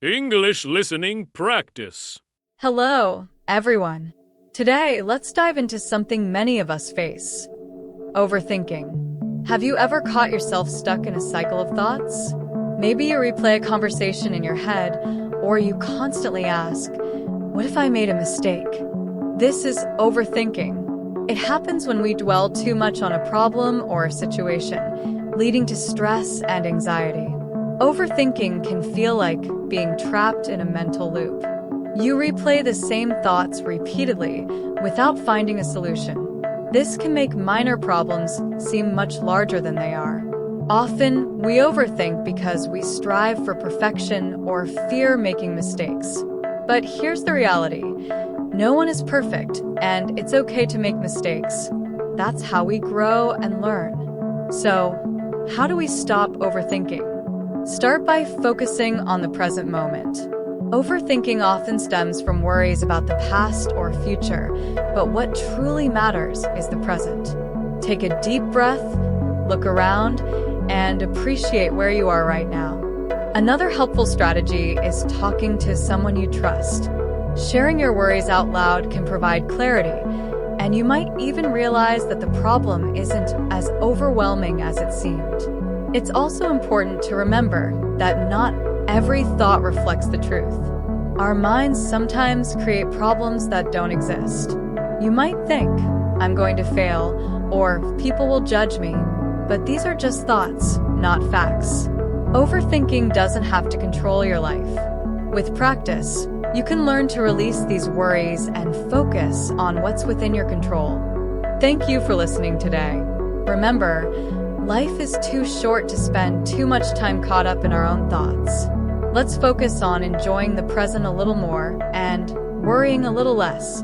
English listening practice. Hello, everyone. Today, let's dive into something many of us face: overthinking. Have you ever caught yourself stuck in a cycle of thoughts? Maybe you replay a conversation in your head, or you constantly ask, what if I made a mistake? This is overthinking. It happens when we dwell too much on a problem or a situation, leading to stress and anxiety. Overthinking can feel like being trapped in a mental loop. You replay the same thoughts repeatedly without finding a solution. This can make minor problems seem much larger than they are. Often, we overthink because we strive for perfection or fear making mistakes. But here's the reality. No one is perfect, and it's okay to make mistakes. That's how we grow and learn. So, how do we stop overthinking? Start by focusing on the present moment. Overthinking often stems from worries about the past or future, but what truly matters is the present. Take a deep breath, look around, and appreciate where you are right now. Another helpful strategy is talking to someone you trust. Sharing your worries out loud can provide clarity, and you might even realize that the problem isn't as overwhelming as it seemed. It's also important to remember that not every thought reflects the truth. Our minds sometimes create problems that don't exist. You might think, I'm going to fail, or people will judge me, but these are just thoughts, not facts. Overthinking doesn't have to control your life. With practice, you can learn to release these worries and focus on what's within your control. Thank you for listening today. Remember, life is too short to spend too much time caught up in our own thoughts. Let's focus on enjoying the present a little more and worrying a little less.